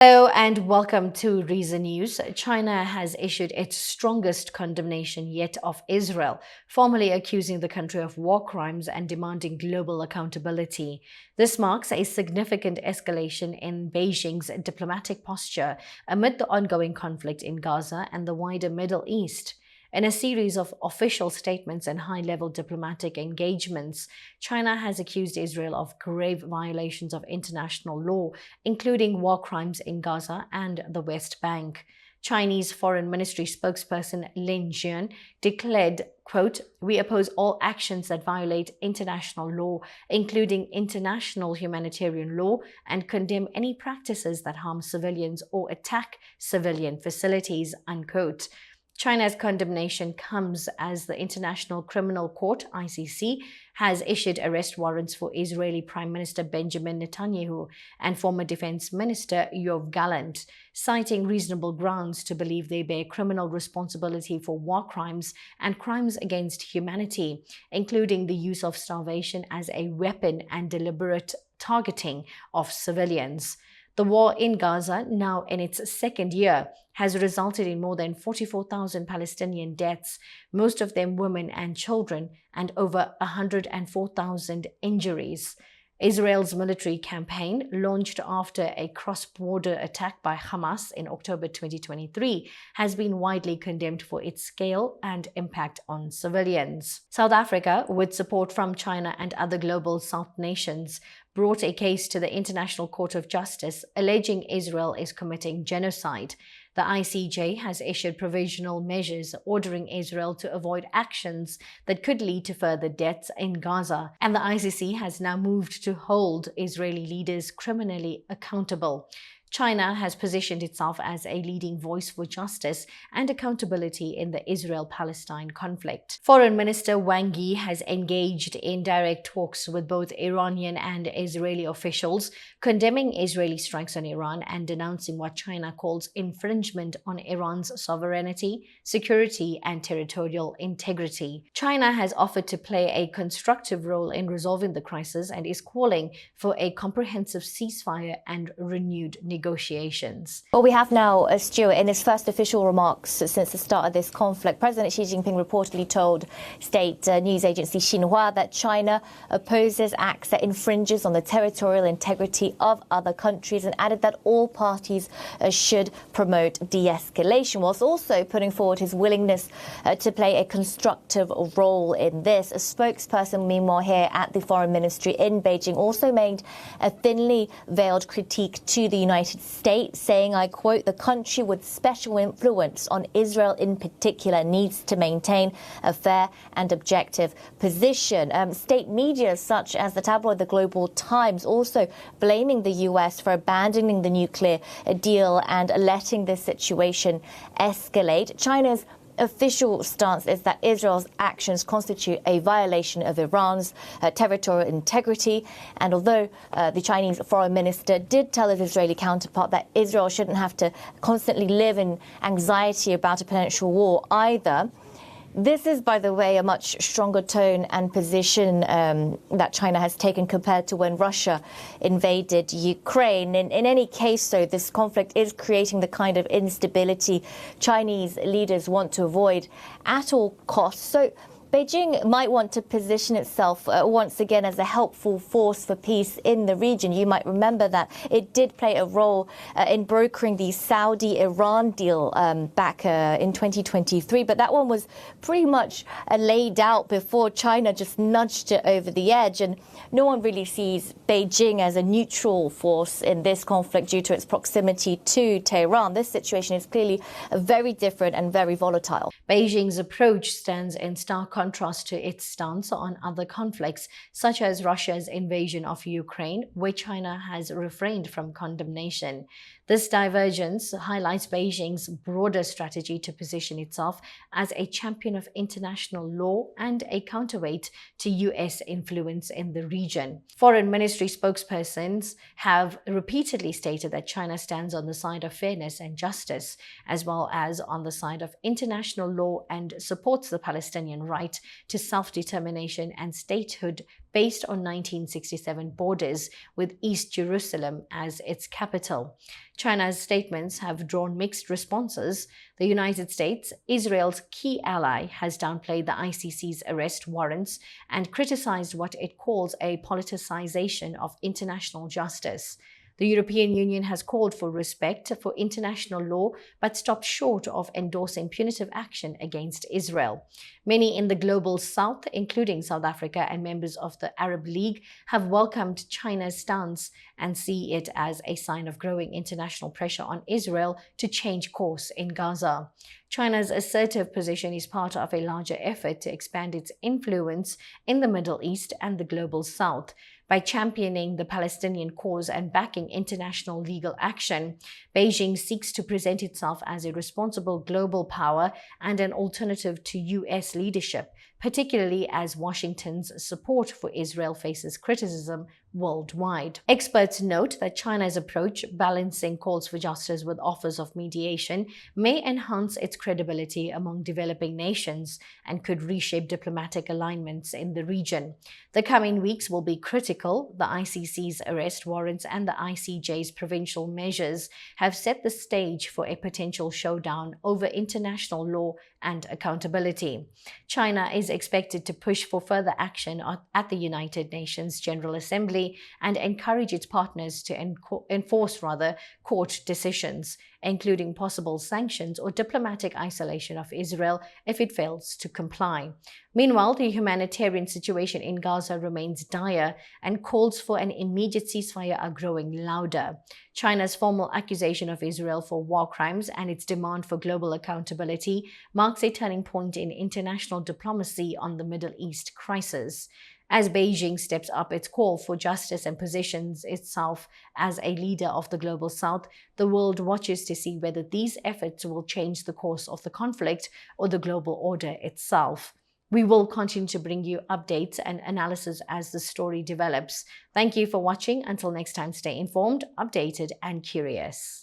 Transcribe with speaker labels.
Speaker 1: Hello and welcome to Reason News. China has issued its strongest condemnation yet of Israel, formally accusing the country of war crimes and demanding global accountability. This marks a significant escalation in Beijing's diplomatic posture amid the ongoing conflict in Gaza and the wider Middle East. In a series of official statements and high-level diplomatic engagements, China has accused Israel of grave violations of international law, including war crimes in Gaza and the West Bank. Chinese Foreign Ministry spokesperson Lin Jian declared, quote, "We oppose all actions that violate international law, including international humanitarian law, and condemn any practices that harm civilians or attack civilian facilities," unquote. China's condemnation comes as the International Criminal Court, ICC, has issued arrest warrants for Israeli Prime Minister Benjamin Netanyahu and former Defense Minister Gallant, citing reasonable grounds to believe they bear criminal responsibility for war crimes and crimes against humanity, including the use of starvation as a weapon and deliberate targeting of civilians. The war in Gaza, now in its second year, has resulted in more than 44,000 Palestinian deaths, most of them women and children, and over 104,000 injuries. Israel's military campaign, launched after a cross-border attack by Hamas in October 2023, has been widely condemned for its scale and impact on civilians. South Africa, with support from China and other global South nations, brought a case to the International Court of Justice alleging Israel is committing genocide. The ICJ has issued provisional measures ordering Israel to avoid actions that could lead to further deaths in Gaza, and the ICC has now moved to hold Israeli leaders criminally accountable. China has positioned itself as a leading voice for justice and accountability in the Israel-Palestine conflict. Foreign Minister Wang Yi has engaged in direct talks with both Iranian and Israeli officials, condemning Israeli strikes on Iran and denouncing what China calls infringement on Iran's sovereignty, security, and territorial integrity. China has offered to play a constructive role in resolving the crisis and is calling for a comprehensive ceasefire and renewed negotiations.
Speaker 2: Well, we have now Stuart, in his first official remarks since the start of this conflict, President Xi Jinping reportedly told state news agency Xinhua that China opposes acts that infringes on the territorial integrity of other countries, and added that all parties should promote de-escalation, whilst also putting forward his willingness to play a constructive role in this. A spokesperson, meanwhile, here at the Foreign Ministry in Beijing also made a thinly veiled critique to the United States, saying, I quote, "The country with special influence on Israel in particular needs to maintain a fair and objective position." State media such as the tabloid The Global Times also blaming the US for abandoning the nuclear deal and letting this situation escalate. China's official stance is that Israel's actions constitute a violation of Iran's territorial integrity. And although the Chinese foreign minister did tell his Israeli counterpart that Israel shouldn't have to constantly live in anxiety about a potential war either, this is, by the way, a much stronger tone and position that China has taken compared to when Russia invaded Ukraine. In any case, though, this conflict is creating the kind of instability Chinese leaders want to avoid at all costs. So Beijing might want to position itself once again as a helpful force for peace in the region. You might remember that it did play a role in brokering the Saudi-Iran deal back in 2023, but that one was pretty much laid out before China just nudged it over the edge, and no one really sees Beijing as a neutral force in this conflict due to its proximity to Tehran. This situation is clearly very different and very volatile.
Speaker 1: Beijing's approach stands in stark contrast to its stance on other conflicts, such as Russia's invasion of Ukraine, where China has refrained from condemnation. This divergence highlights Beijing's broader strategy to position itself as a champion of international law and a counterweight to US influence in the region. Foreign Ministry spokespersons have repeatedly stated that China stands on the side of fairness and justice, as well as on the side of international law, and supports the Palestinian right right to self-determination and statehood based on 1967 borders, with East Jerusalem as its capital. China's statements have drawn mixed responses. The United States, Israel's key ally, has downplayed the ICC's arrest warrants and criticized what it calls a politicization of international justice. The European Union has called for respect for international law, but stopped short of endorsing punitive action against Israel. Many in the global south, including South Africa and members of the Arab League, have welcomed China's stance and see it as a sign of growing international pressure on Israel to change course in Gaza. China's assertive position is part of a larger effort to expand its influence in the Middle East and the global south. By championing the Palestinian cause and backing international legal action, Beijing seeks to present itself as a responsible global power and an alternative to US leadership, particularly as Washington's support for Israel faces criticism worldwide. Experts note that China's approach, balancing calls for justice with offers of mediation, may enhance its credibility among developing nations and could reshape diplomatic alignments in the region. The coming weeks will be critical. The ICC's arrest warrants and the ICJ's provincial measures have set the stage for a potential showdown over international law and accountability. China is expected to push for further action at the United Nations General Assembly and encourage its partners to enforce court decisions, including possible sanctions or diplomatic isolation of Israel if it fails to comply. Meanwhile, the humanitarian situation in Gaza remains dire, and calls for an immediate ceasefire are growing louder. China's formal accusation of Israel for war crimes and its demand for global accountability marks a turning point in international diplomacy on the Middle East crisis. As Beijing steps up its call for justice and positions itself as a leader of the global south, the world watches to see whether these efforts will change the course of the conflict or the global order itself. We will continue to bring you updates and analysis as the story develops. Thank you for watching. Until next time, stay informed, updated, and curious.